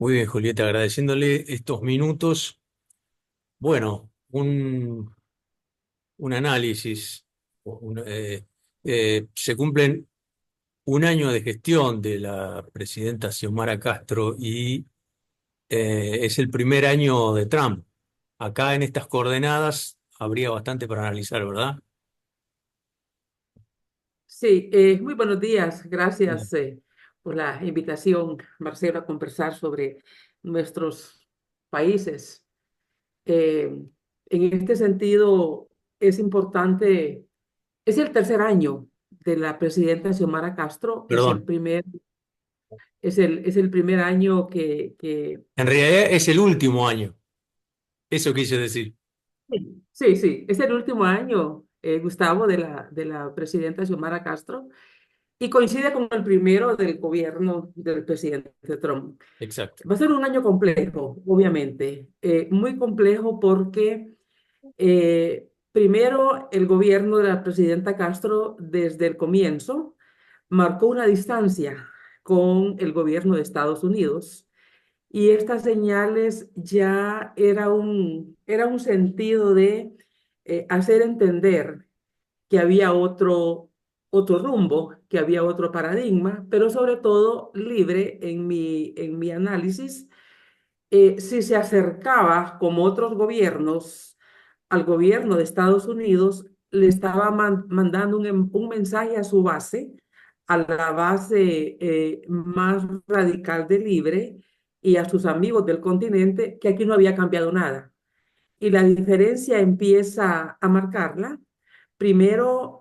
Muy bien, Julieta, agradeciéndole estos minutos. Bueno, un análisis. Se cumplen un año de gestión de la presidenta Xiomara Castro y es el primer año de Trump. Acá en estas coordenadas habría bastante para analizar, ¿verdad? Sí, muy buenos días. Gracias por la invitación, Marcelo, a conversar sobre nuestros países. En este sentido, es importante, es el tercer año de la presidenta Xiomara Castro, Perdón, es el primer año que en realidad es el último año. Eso quise decir. sí, es el último año, Gustavo, de la presidenta Xiomara Castro. Y coincide con el primero del gobierno del presidente Trump. Exacto. Va a ser un año complejo, obviamente, muy complejo porque primero el gobierno de la presidenta Castro desde el comienzo marcó una distancia con el gobierno de Estados Unidos y estas señales ya era un sentido de hacer entender que había otro rumbo, que había otro paradigma, pero sobre todo libre en mi análisis, si se acercaba, como otros gobiernos, al gobierno de Estados Unidos, le estaba mandando un mensaje a su base, a la base más radical de libre y a sus amigos del continente, que aquí no había cambiado nada. Y la diferencia empieza a marcarla. Primero,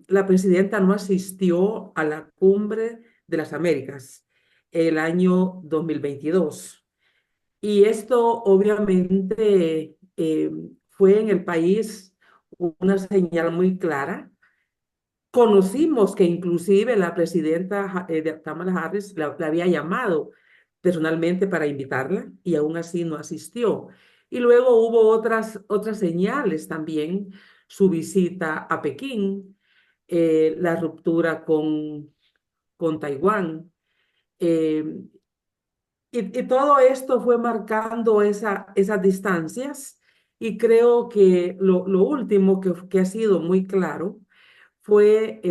la presidenta no asistió a la cumbre de las Américas el año 2022. Y esto obviamente fue en el país una señal muy clara. Conocimos que inclusive la presidenta Kamala Harris la había llamado personalmente para invitarla y aún así no asistió. Y luego hubo otras señales también, su visita a Pekín, la ruptura con Taiwán. eh, y todo esto fue marcando esas distancias y creo que lo último que ha sido muy claro fue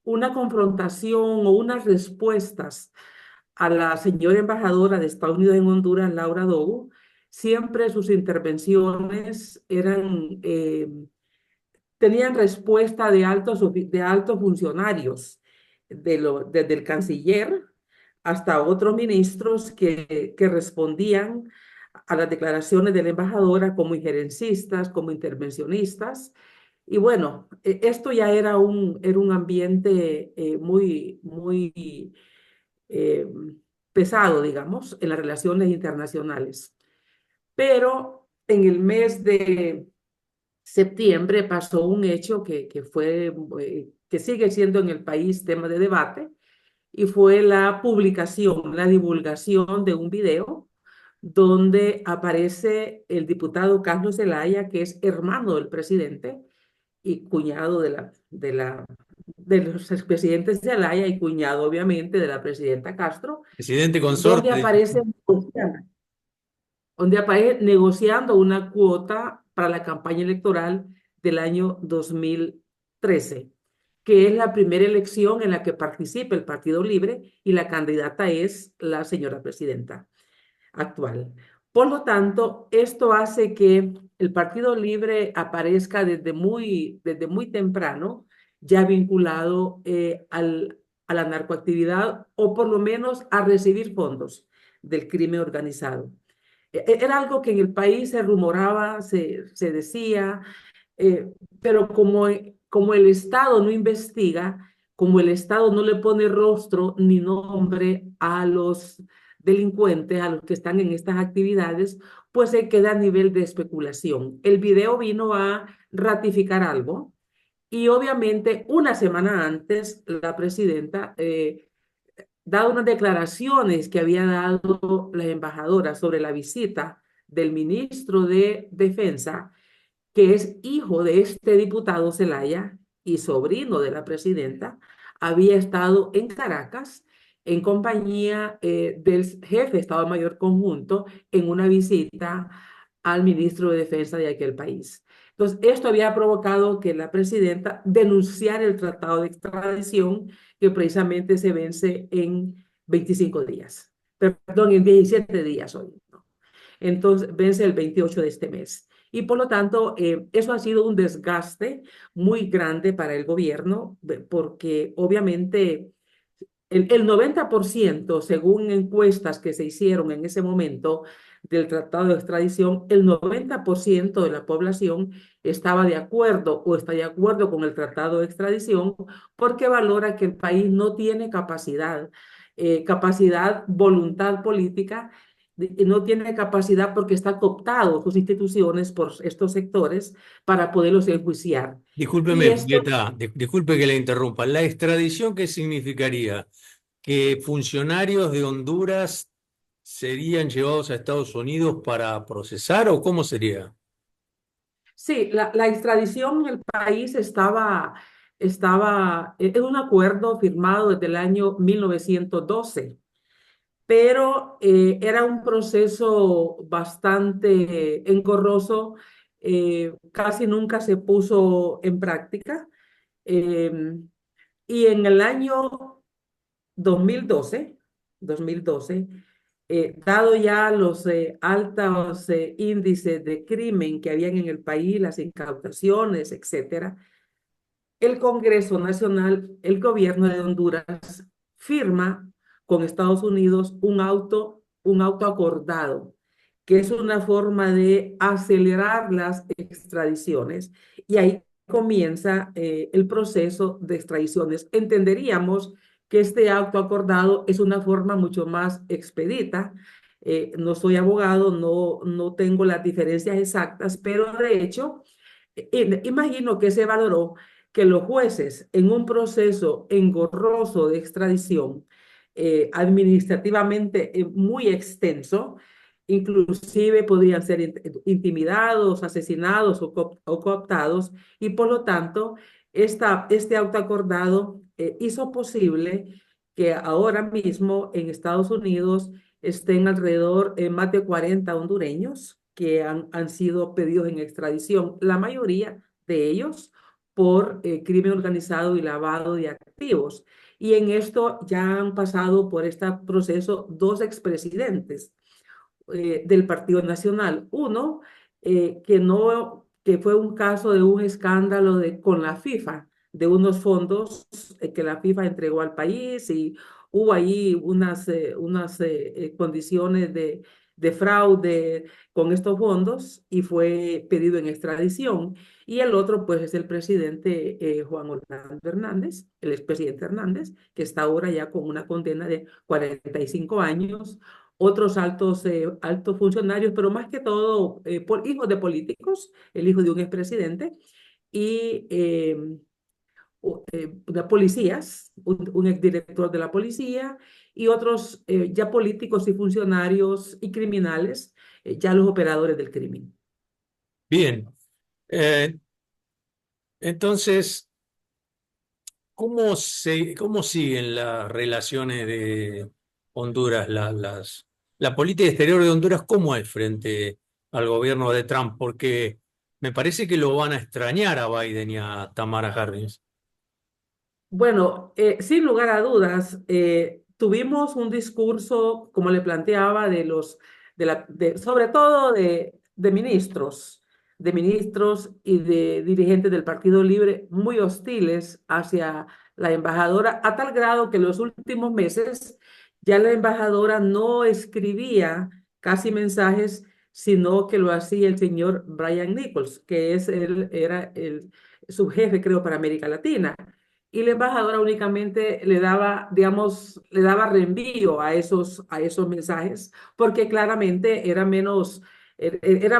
una confrontación o unas respuestas a la señora embajadora de Estados Unidos en Honduras, Laura Dogo. Siempre sus intervenciones tenían respuesta de altos funcionarios, desde el canciller hasta otros ministros que respondían a las declaraciones de la embajadora como injerencistas, como intervencionistas. Y bueno, esto ya era un ambiente muy eh, pesado, digamos, en las relaciones internacionales. Pero en el mes de septiembre pasó un hecho que sigue siendo en el país tema de debate, y fue la publicación, la divulgación de un video donde aparece el diputado Carlos Zelaya, que es hermano del presidente y cuñado de los expresidentes Zelaya y cuñado, obviamente, de la presidenta Castro, Presidente donde consorte. aparece negociando una cuota para la campaña electoral del año 2013, que es la primera elección en la que participa el Partido Libre y la candidata es la señora presidenta actual. Por lo tanto, esto hace que el Partido Libre aparezca desde muy temprano, ya vinculado a la narcoactividad o por lo menos a recibir fondos del crimen organizado. Era algo que en el país se rumoraba, se decía, pero como el Estado no investiga, como el Estado no le pone rostro ni nombre a los delincuentes, a los que están en estas actividades, pues se queda a nivel de especulación. El video vino a ratificar algo y obviamente una semana antes la presidenta dado unas declaraciones que había dado la embajadora sobre la visita del ministro de Defensa, que es hijo de este diputado Zelaya y sobrino de la presidenta, había estado en Caracas en compañía del jefe de Estado Mayor Conjunto en una visita al ministro de Defensa de aquel país. Entonces, esto había provocado que la presidenta denunciara el tratado de extradición que precisamente se vence en 25 días, perdón, en 17 días hoy, ¿no? Entonces, vence el 28 de este mes. Y por lo tanto, eso ha sido un desgaste muy grande para el gobierno, porque obviamente el 90%, según encuestas que se hicieron en ese momento del tratado de extradición, el 90% de la población estaba de acuerdo o está de acuerdo con el tratado de extradición porque valora que el país no tiene capacidad, voluntad política, no tiene capacidad porque está cooptado sus instituciones por estos sectores para poderlos enjuiciar. Y Discúlpeme, esto Julieta, disculpe que la interrumpa. ¿La extradición qué significaría? ¿Que funcionarios de Honduras serían llevados a Estados Unidos para procesar o cómo sería? Sí, la extradición en el país es un acuerdo firmado desde el año 1912, pero era un proceso bastante engorroso, casi nunca se puso en práctica. eh, y en el año 2012, 2012, dado ya los altos índices de crimen que habían en el país, las incautaciones, etcétera, el Congreso Nacional, el gobierno de Honduras, firma con Estados Unidos un auto acordado, que es una forma de acelerar las extradiciones. Y ahí comienza el proceso de extradiciones. Entenderíamos que este auto acordado es una forma mucho más expedita. No soy abogado, no tengo las diferencias exactas, pero de hecho, imagino que se valoró que los jueces en un proceso engorroso de extradición, administrativamente muy extenso, inclusive podrían ser intimidados, asesinados o cooptados, y por lo tanto, este auto acordado hizo posible que ahora mismo en Estados Unidos estén alrededor más de 40 hondureños que han sido pedidos en extradición, la mayoría de ellos por crimen organizado y lavado de activos. Y en esto ya han pasado por este proceso dos expresidentes del Partido Nacional. Uno, que fue un caso de un escándalo con la FIFA, de unos fondos que la FIFA entregó al país y hubo ahí unas condiciones de fraude con estos fondos y fue pedido en extradición. Y el otro, pues, es el presidente Juan Orlando Hernández, el expresidente Hernández, que está ahora ya con una condena de 45 años, otros altos funcionarios, pero más que todo hijos de políticos, el hijo de un expresidente, y policías, un exdirector de la policía, y otros ya políticos y funcionarios y criminales, ya los operadores del crimen. Bien, eh, entonces, cómo siguen las relaciones de Honduras, la política exterior de Honduras, cómo es frente al gobierno de Trump? Porque me parece que lo van a extrañar a Biden y a Tamara Harris. Bueno, sin lugar a dudas, tuvimos un discurso, como le planteaba, sobre todo de ministros y de dirigentes del Partido Libre muy hostiles hacia la embajadora, a tal grado que en los últimos meses ya la embajadora no escribía casi mensajes, sino que lo hacía el señor Brian Nichols, que era el subjefe, creo, para América Latina, y la embajadora únicamente le daba, digamos, le daba reenvío a esos mensajes, porque claramente era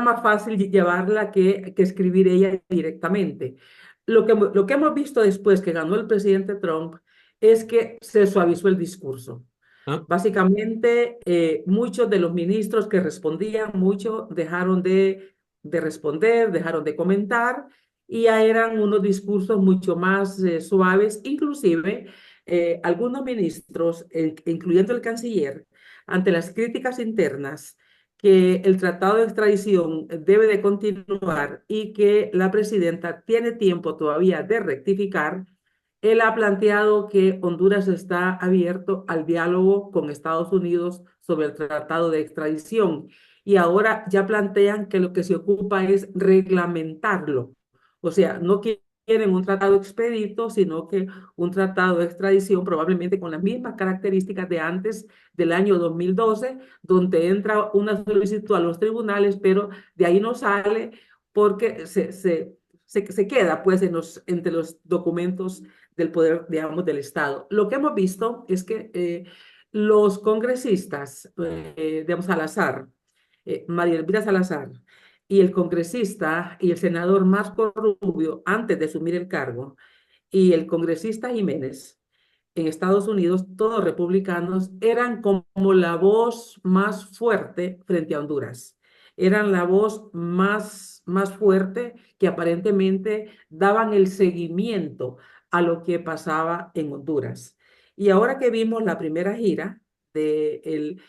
más fácil llevarla que escribir ella directamente. Lo que hemos visto después que ganó el presidente Trump es que se suavizó el discurso. ¿Ah? Básicamente, muchos de los ministros que respondían mucho dejaron de responder, dejaron de comentar, y ya eran unos discursos mucho más suaves. Inclusive, algunos ministros, incluyendo el canciller, ante las críticas internas que el tratado de extradición debe de continuar y que la presidenta tiene tiempo todavía de rectificar, él ha planteado que Honduras está abierto al diálogo con Estados Unidos sobre el tratado de extradición y ahora ya plantean que lo que se ocupa es reglamentarlo. O sea, no quieren un tratado expedito, sino que un tratado de extradición probablemente con las mismas características de antes del año 2012, donde entra una solicitud a los tribunales, pero de ahí no sale porque se queda pues entre los documentos del poder, digamos, del Estado. Lo que hemos visto es que los congresistas, digamos, Salazar, María Elvira Salazar, y el congresista y el senador Marco Rubio, antes de asumir el cargo, y el congresista Jiménez, en Estados Unidos, todos republicanos, eran como la voz más fuerte frente a Honduras. Eran la voz más fuerte que aparentemente daban el seguimiento a lo que pasaba en Honduras. Y ahora que vimos la primera gira del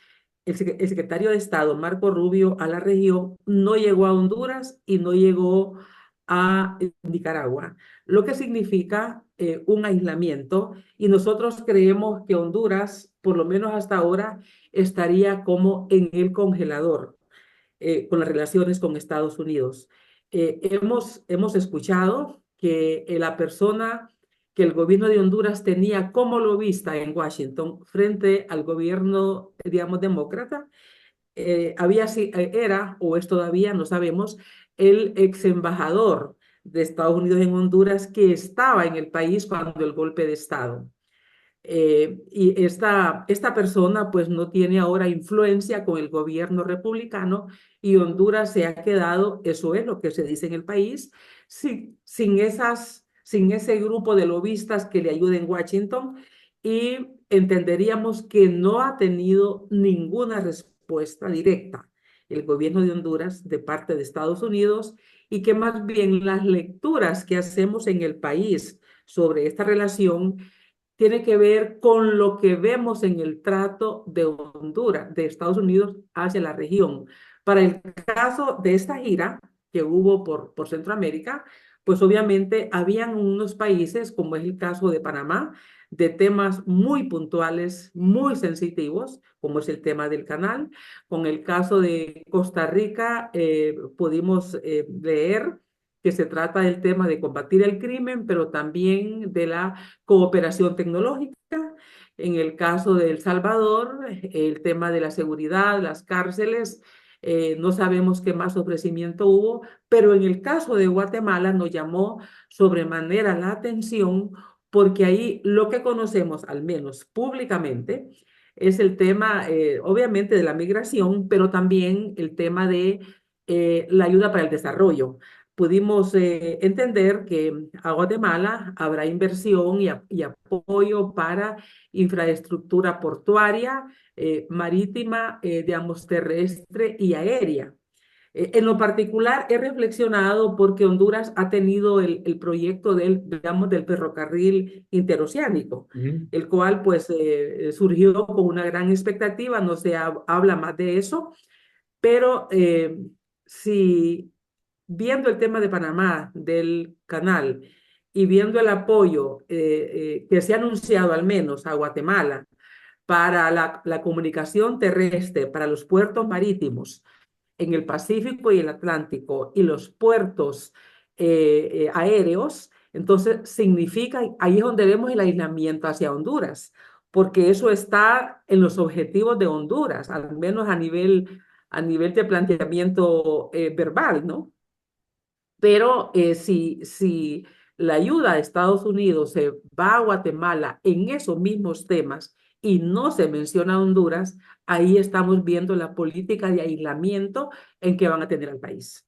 el secretario de Estado, Marco Rubio, a la región, no llegó a Honduras y no llegó a Nicaragua, lo que significa un aislamiento. Y nosotros creemos que Honduras, por lo menos hasta ahora, estaría como en el congelador con las relaciones con Estados Unidos. Hemos escuchado que la persona que el gobierno de Honduras tenía como lobista en Washington frente al gobierno, digamos, demócrata, era o es todavía, no sabemos, el ex embajador de Estados Unidos en Honduras que estaba en el país cuando el golpe de Estado. Y esta persona pues no tiene ahora influencia con el gobierno republicano y Honduras se ha quedado, eso es lo que se dice en el país, sin ese grupo de lobistas que le ayuden en Washington y entenderíamos que no ha tenido ninguna respuesta directa el gobierno de Honduras de parte de Estados Unidos y que más bien las lecturas que hacemos en el país sobre esta relación tiene que ver con lo que vemos en el trato de Honduras, de Estados Unidos hacia la región. Para el caso de esta gira que hubo por Centroamérica, pues obviamente habían unos países, como es el caso de Panamá, de temas muy puntuales, muy sensitivos, como es el tema del canal. Con el caso de Costa Rica, pudimos leer que se trata del tema de combatir el crimen, pero también de la cooperación tecnológica. En el caso de El Salvador, el tema de la seguridad, las cárceles, no sabemos qué más ofrecimiento hubo, pero en el caso de Guatemala nos llamó sobremanera la atención porque ahí lo que conocemos, al menos públicamente, es el tema, obviamente, de la migración, pero también el tema de la ayuda para el desarrollo. Pudimos entender que a Guatemala habrá inversión y apoyo para infraestructura portuaria, marítima, digamos, terrestre y aérea. En lo particular, he reflexionado porque Honduras ha tenido el proyecto digamos, del ferrocarril interoceánico, Mm. el cual pues surgió con una gran expectativa, no se habla más de eso, pero si viendo el tema de Panamá, del canal, y viendo el apoyo que se ha anunciado al menos a Guatemala para la comunicación terrestre, para los puertos marítimos en el Pacífico y el Atlántico y los puertos aéreos, entonces significa, ahí es donde vemos el aislamiento hacia Honduras, porque eso está en los objetivos de Honduras, al menos a nivel de planteamiento verbal, ¿no? Pero si la ayuda de Estados Unidos se va a Guatemala en esos mismos temas y no se menciona a Honduras, ahí estamos viendo la política de aislamiento en que van a tener al país.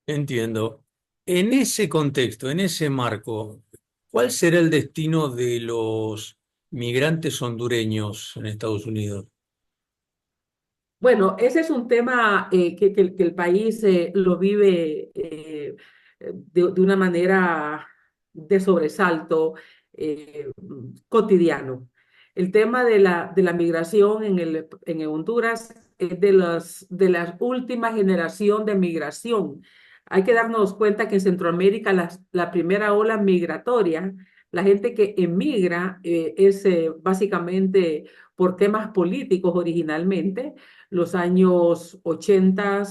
Entiendo. En ese contexto, en ese marco, ¿cuál será el destino de los migrantes hondureños en Estados Unidos? Bueno, ese es un tema que el país lo vive de una manera de sobresalto. cotidiano. El tema de la migración en Honduras es de la última generación de migración. Hay que darnos cuenta que en Centroamérica la primera ola migratoria, la gente que emigra es básicamente por temas políticos originalmente, los años 80,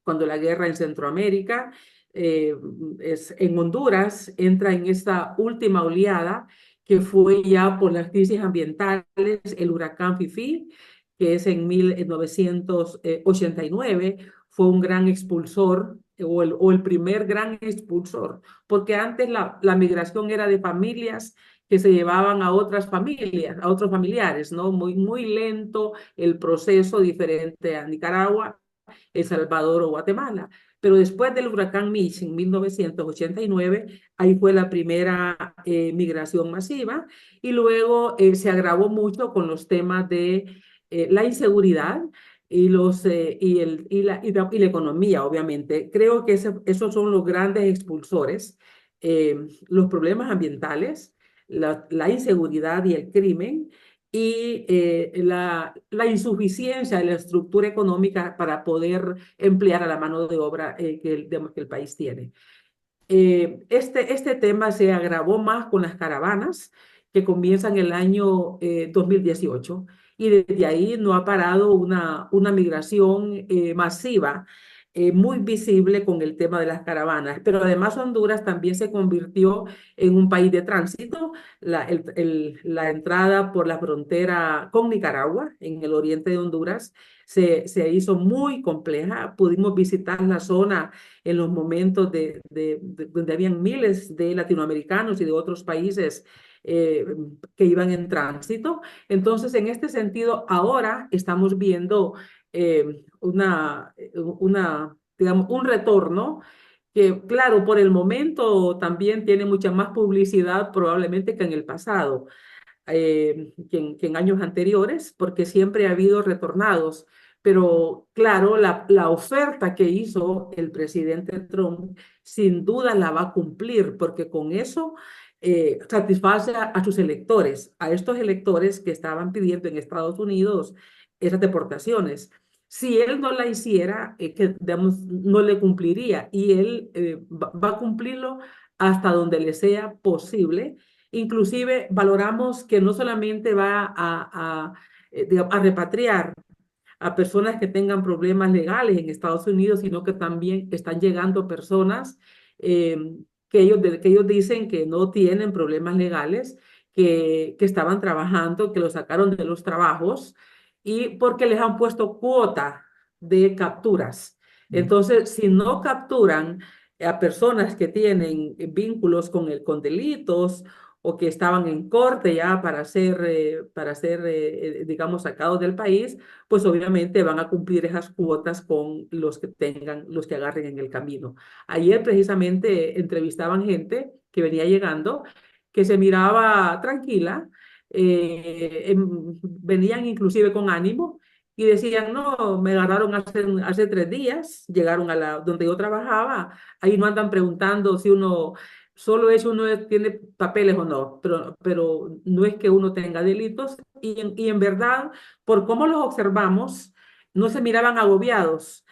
cuando la guerra en Centroamérica, eh, en Honduras entra en esta última oleada que fue ya por las crisis ambientales, el huracán Fifi, que es en 1989, fue un gran expulsor o el primer gran expulsor, porque antes la migración era de familias que se llevaban a otras familias, a otros familiares, ¿no? Muy lento el proceso, diferente a Nicaragua, El Salvador o Guatemala. Pero después del huracán Mitch en 1989, ahí fue la primera migración masiva y luego se agravó mucho con los temas de la inseguridad y la economía, obviamente. Creo que esos son los grandes expulsores, los problemas ambientales, la inseguridad y el crimen y la insuficiencia de la estructura económica para poder emplear a la mano de obra digamos, que el país tiene. Este tema se agravó más con las caravanas que comienzan el año 2018 y desde ahí no ha parado una migración masiva, muy visible con el tema de las caravanas. Pero además Honduras también se convirtió en un país de tránsito. La entrada por la frontera con Nicaragua, en el oriente de Honduras, se hizo muy compleja. Pudimos visitar la zona en los momentos donde habían miles de latinoamericanos y de otros países eh, que iban en tránsito. Entonces, en este sentido, ahora estamos viendo digamos, un retorno que, claro, por el momento también tiene mucha más publicidad probablemente que en el pasado, que en años anteriores, porque siempre ha habido retornados. Pero claro, la oferta que hizo el presidente Trump sin duda la va a cumplir, porque con eso satisface a sus electores, a estos electores que estaban pidiendo en Estados Unidos esas deportaciones. Si él no la hiciera, que digamos, no le cumpliría y él va a cumplirlo hasta donde le sea posible. Inclusive valoramos que no solamente va a repatriar a personas que tengan problemas legales en Estados Unidos, sino que también están llegando personas eh, que ellos dicen que no tienen problemas legales, que estaban trabajando, que los sacaron de los trabajos y porque les han puesto cuota de capturas. Entonces, si no capturan a personas que tienen vínculos con delitos o que estaban en corte ya para ser digamos, sacados del país, pues obviamente van a cumplir esas cuotas con los que tengan, los que agarren en el camino. Ayer precisamente entrevistaban gente que venía llegando, que se miraba tranquila, venían inclusive con ánimo y decían, no, me agarraron hace 3 días, llegaron a donde yo trabajaba, ahí no andan preguntando si uno, solo es uno tiene papeles o no, pero no es que uno tenga delitos y en verdad, por cómo los observamos, no se miraban agobiados,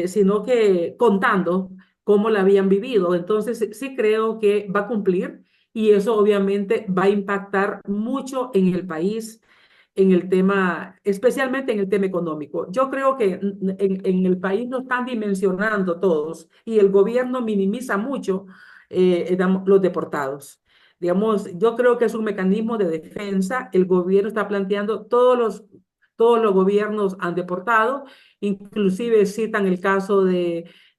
sino que contando cómo la habían vivido. Entonces, sí creo que va a cumplir y eso obviamente va a impactar mucho en el país en el tema, especialmente en el tema económico. Yo creo que en el país no están dimensionando todos y el gobierno minimiza mucho los deportados. Digamos, yo creo que es un mecanismo de defensa. El gobierno está planteando, todos los gobiernos han deportado, inclusive citan el caso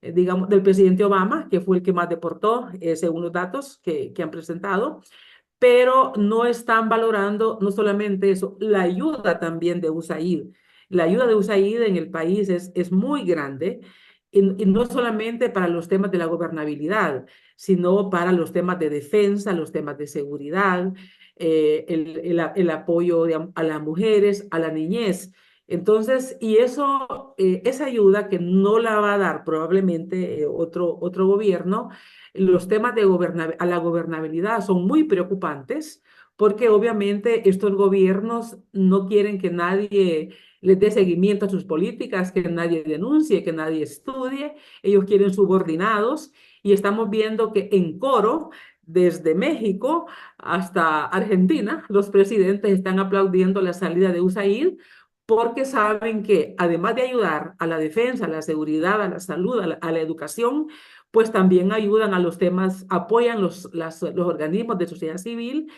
digamos, del presidente Obama, que fue el que más deportó, según los datos que han presentado, pero no están valorando no solamente eso, la ayuda también de USAID. La ayuda de USAID en el país es muy grande y no solamente para los temas de la gobernabilidad, sino para los temas de defensa, los temas de seguridad, el apoyo a las mujeres, a la niñez. Entonces, y eso, esa ayuda que no la va a dar probablemente otro gobierno, los temas a la gobernabilidad son muy preocupantes porque obviamente estos gobiernos no quieren que nadie les dé seguimiento a sus políticas, que nadie denuncie, que nadie estudie. Ellos quieren subordinados y estamos viendo que en coro, desde México hasta Argentina, los presidentes están aplaudiendo la salida de USAID porque saben que además de ayudar a la defensa, a la seguridad, a la salud, a la educación, pues también ayudan a los temas, apoyan los organismos de sociedad civil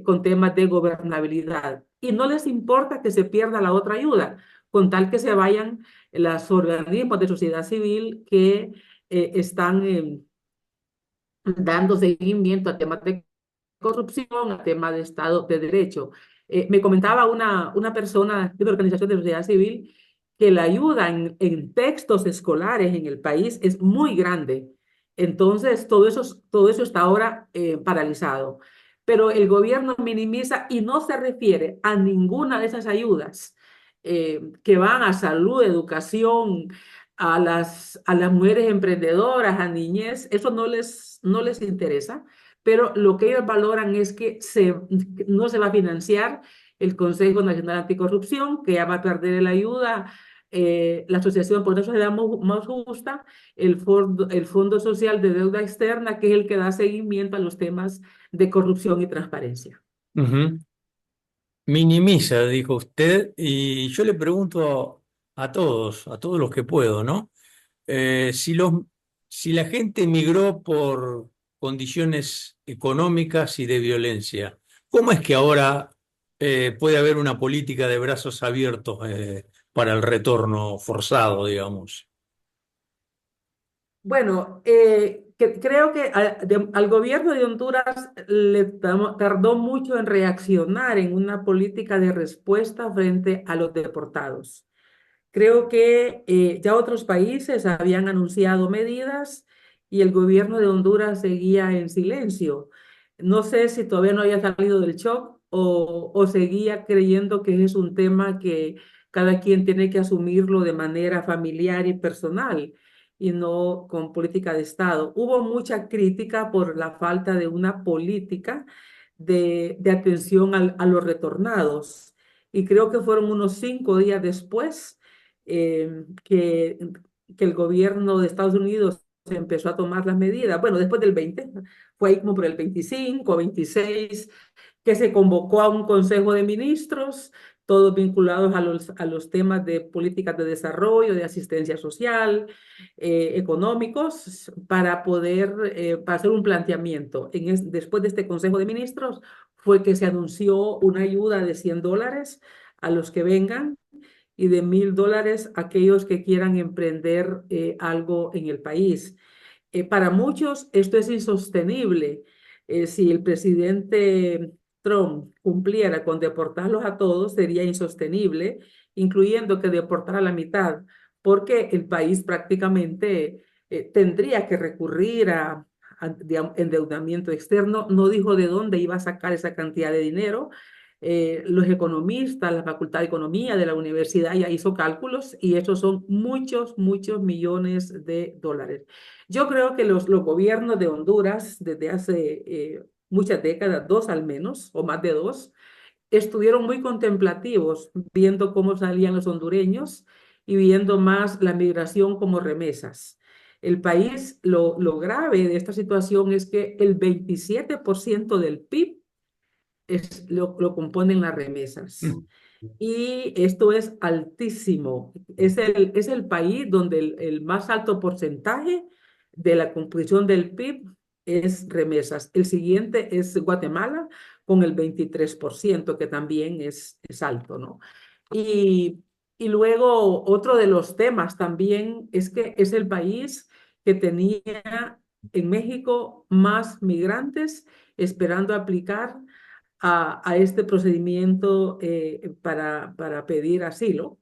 con temas de gobernabilidad. Y no les importa que se pierda la otra ayuda, con tal que se vayan los organismos de sociedad civil que están dando seguimiento a temas de corrupción, a temas de Estado de Derecho. Me comentaba una persona de una organización de sociedad civil que la ayuda en textos escolares en el país es muy grande. Entonces, todo eso está ahora paralizado. Pero el gobierno minimiza y no se refiere a ninguna de esas ayudas que van a salud, educación, a las mujeres emprendedoras, a niñez, eso no les interesa, pero lo que ellos valoran es que no se va a financiar el Consejo Nacional Anticorrupción, que ya va a perder la ayuda, la Asociación por una Sociedad Más Justa, el Fondo Social de Deuda Externa, que es el que da seguimiento a los temas de corrupción y transparencia. Ujú. Minimiza, dijo usted, y yo le pregunto a todos los que puedo, ¿no? Si si la gente migró por condiciones económicas y de violencia, ¿cómo es que ahora puede haber una política de brazos abiertos para el retorno forzado, digamos? Bueno, creo que al gobierno de Honduras tardó mucho en reaccionar en una política de respuesta frente a los deportados. Creo que ya otros países habían anunciado medidas y el gobierno de Honduras seguía en silencio. No sé si todavía no había salido del shock o seguía creyendo que es un tema que cada quien tiene que asumirlo de manera familiar y personal y no con política de Estado. Hubo mucha crítica por la falta de una política de atención a los retornados. Y creo que fueron unos 5 días después que el gobierno de Estados Unidos empezó a tomar las medidas. Bueno, después del 20, fue ahí como por el 25, 26, que se convocó a un consejo de ministros, todos vinculados a los temas de políticas de desarrollo, de asistencia social, económicos, para hacer un planteamiento. Después de este consejo de ministros fue que se anunció una ayuda de $100 a los que vengan y de $1,000 a aquellos que quieran emprender algo en el país. Para muchos esto es insostenible. Si el presidente Trump cumpliera con deportarlos a todos, sería insostenible, incluyendo que deportar a la mitad, porque el país prácticamente tendría que recurrir a endeudamiento externo. No dijo de dónde iba a sacar esa cantidad de dinero. Los economistas, la Facultad de Economía de la universidad ya hizo cálculos y esos son muchos, muchos millones de dólares. Yo creo que los gobiernos de Honduras, desde hace muchas décadas, dos al menos, o más de dos, estuvieron muy contemplativos, viendo cómo salían los hondureños y viendo más la migración como remesas. El país, lo grave de esta situación es que el 27% del PIB lo componen las remesas. Y esto es altísimo. Es el país donde el más alto porcentaje de la composición del PIB es remesas. El siguiente es Guatemala con el 23%, que también es alto, ¿no? Y, y luego otro de los temas también es que es el país que tenía en México más migrantes esperando aplicar a este procedimiento para pedir asilo.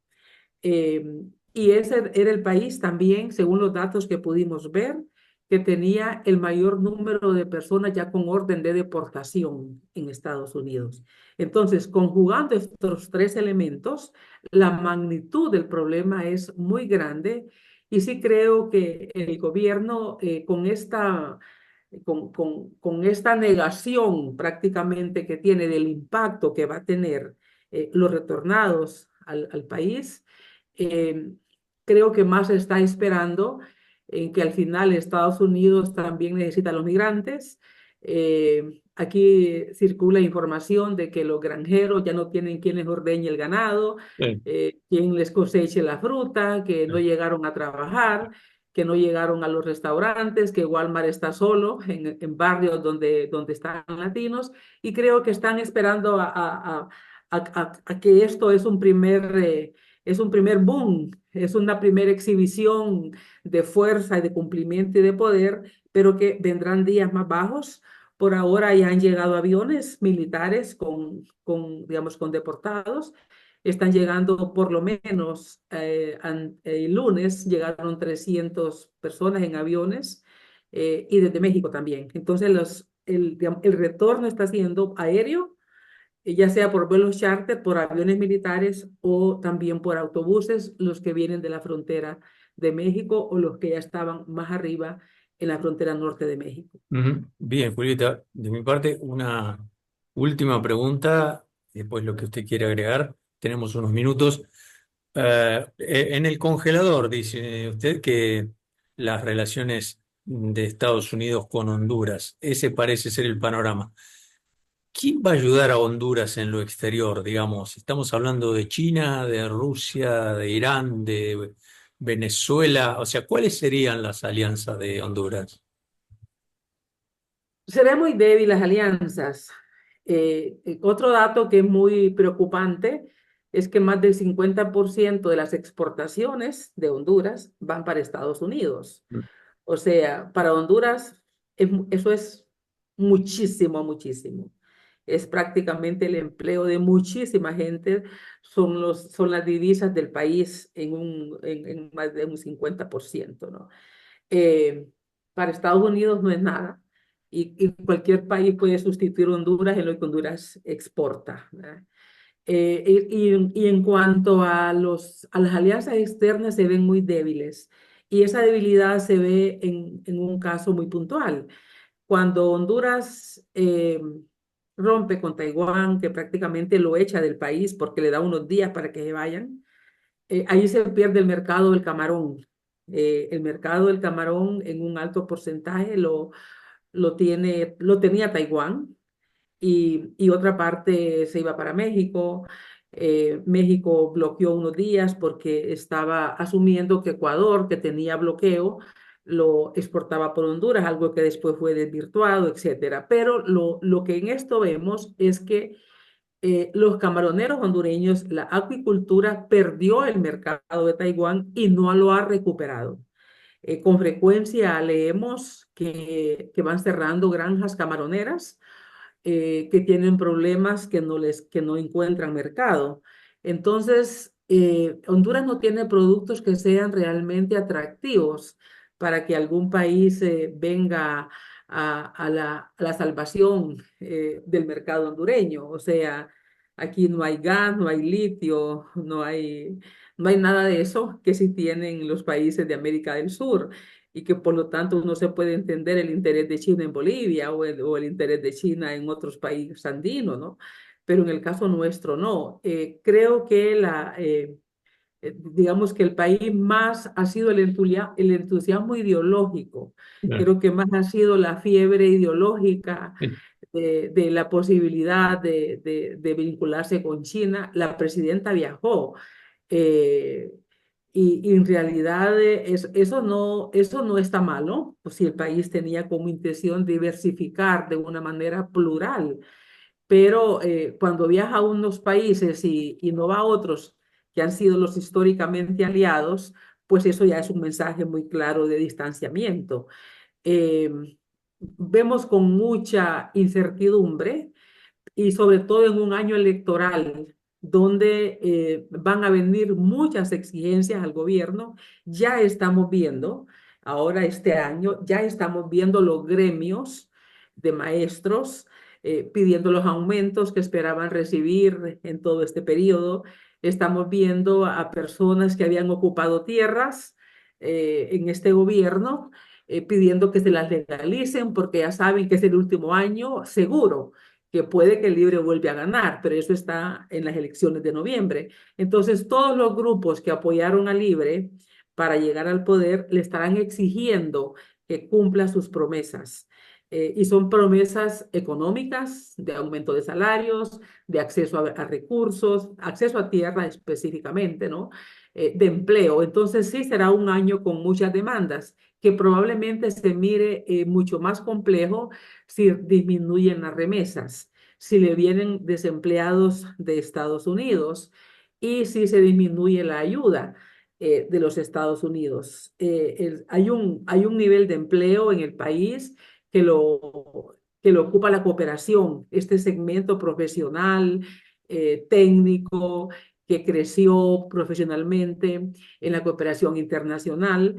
Eh, y ese era el país también, según los datos que pudimos ver, que tenía el mayor número de personas ya con orden de deportación en Estados Unidos. Entonces, conjugando estos tres elementos, la magnitud del problema es muy grande y sí creo que el gobierno con esta con esta negación prácticamente que tiene del impacto que va a tener los retornados al país, eh, creo que más se está esperando en que al final Estados Unidos también necesita a los migrantes. Aquí circula información de que los granjeros ya no tienen quien les ordeñe el ganado, Sí, quien les coseche la fruta, que no llegaron a trabajar, que no llegaron a los restaurantes, que Walmart está solo en barrios donde están latinos, y creo que están esperando a que esto es un primer boom, es una primera exhibición de fuerza y de cumplimiento y de poder, pero que vendrán días más bajos. Por ahora ya han llegado aviones militares digamos, con deportados. Están llegando por lo menos el lunes llegaron 300 personas en aviones y desde México también. Entonces digamos, el retorno está siendo aéreo, ya sea por vuelos charter, por aviones militares o también por autobuses, los que vienen de la frontera de México o los que ya estaban más arriba en la frontera norte de México. ujú. Bien, Julieta, de mi parte, una última pregunta, después lo que usted quiere agregar, tenemos unos minutos. En el congelador, dice usted que las relaciones de Estados Unidos con Honduras, ese parece ser el panorama. ¿Quién va a ayudar a Honduras en lo exterior, digamos? Estamos hablando de China, de Rusia, de Irán, de Venezuela, o sea, ¿cuáles serían las alianzas de Honduras? Se ve muy débil las alianzas. Otro dato que es muy preocupante es que más del 50% de las exportaciones de Honduras van para Estados Unidos. O sea, para Honduras eso es muchísimo, muchísimo. Es prácticamente el empleo de muchísima gente, son las divisas del país en más de un 50%, ¿no? Eh, para Estados Unidos no es nada y cualquier país puede sustituir Honduras en lo que Honduras exporta, ¿verdad? Y en cuanto a las alianzas externas se ven muy débiles y esa debilidad se ve en un caso muy puntual. Cuando Honduras rompe con Taiwán, que prácticamente lo echa del país porque le da unos días para que se vayan, ahí se pierde el mercado del camarón. El mercado del camarón en un alto porcentaje lo tenía Taiwán y otra parte se iba para México. México bloqueó unos días porque estaba asumiendo que Ecuador, que tenía bloqueo, lo exportaba por Honduras, algo que después fue desvirtuado, etcétera. Pero lo que en esto vemos es que los camaroneros hondureños, la acuicultura perdió el mercado de Taiwán y no lo ha recuperado. Con frecuencia leemos que van cerrando granjas camaroneras que tienen problemas que no encuentran mercado. Entonces, Honduras no tiene productos que sean realmente atractivos para que algún país venga a la salvación del mercado hondureño. O sea, aquí no hay gas, no hay litio, no hay nada de eso que sí tienen los países de América del Sur y que por lo tanto no se puede entender el interés de China en Bolivia o el interés de China en otros países andinos, ¿no? Pero en el caso nuestro no. Creo que digamos que el país más ha sido el entusiasmo ideológico. Bien. Creo que más ha sido la fiebre ideológica de la posibilidad de vincularse con China. La presidenta viajó. eh, y en realidad eso no está malo, pues si el país tenía como intención diversificar de una manera plural, pero cuando viaja a unos países y no va a otros que han sido los históricamente aliados, pues eso ya es un mensaje muy claro de distanciamiento. Eh, Vemos con mucha incertidumbre y sobre todo en un año electoral donde van a venir muchas exigencias al gobierno. Ya estamos viendo, ahora este año, ya estamos viendo los gremios de maestros pidiendo los aumentos que esperaban recibir en todo este periodo. Estamos viendo a personas que habían ocupado tierras en este gobierno pidiendo que se las legalicen porque ya saben que es el último año seguro, que puede que el Libre vuelva a ganar, pero eso está en las elecciones de noviembre. Entonces, todos los grupos que apoyaron a Libre para llegar al poder le estarán exigiendo que cumpla sus promesas. Y son promesas económicas, de aumento de salarios, de acceso a recursos, acceso a tierra específicamente, ¿no? De empleo. Entonces sí será un año con muchas demandas, que probablemente se mire mucho más complejo si disminuyen las remesas, si le vienen desempleados de Estados Unidos y si se disminuye la ayuda de los Estados Unidos. Hay un nivel de empleo en el país que lo ocupa la cooperación, este segmento profesional, técnico, que creció profesionalmente en la cooperación internacional,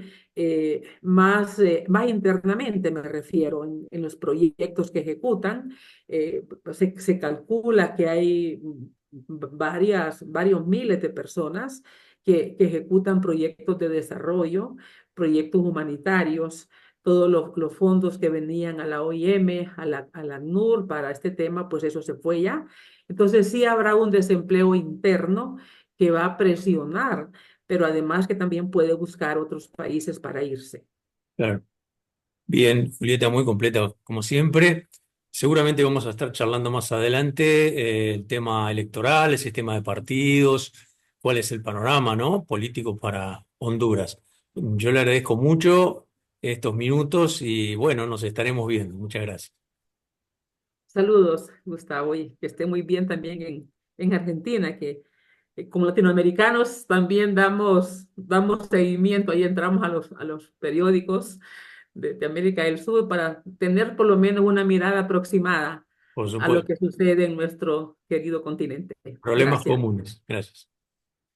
más internamente me refiero, en los proyectos que ejecutan. Se calcula que hay varios miles de personas que ejecutan proyectos de desarrollo, proyectos humanitarios, todos los fondos que venían a la OIM, a la ACNUR para este tema, pues eso se fue ya. Entonces sí habrá un desempleo interno que va a presionar, pero además que también puede buscar otros países para irse. Claro. Bien, Julieta, muy completa, como siempre. Seguramente vamos a estar charlando más adelante el tema electoral, el sistema de partidos, cuál es el panorama, ¿no? Político para Honduras. Yo le agradezco mucho estos minutos y bueno, nos estaremos viendo. Muchas gracias. Saludos, Gustavo, y que esté muy bien también en Argentina, que como latinoamericanos también damos seguimiento, ahí entramos a los periódicos de América del Sur para tener por lo menos una mirada aproximada Por a lo supuesto. que sucede en nuestro querido continente. Problemas Gracias. comunes. Gracias.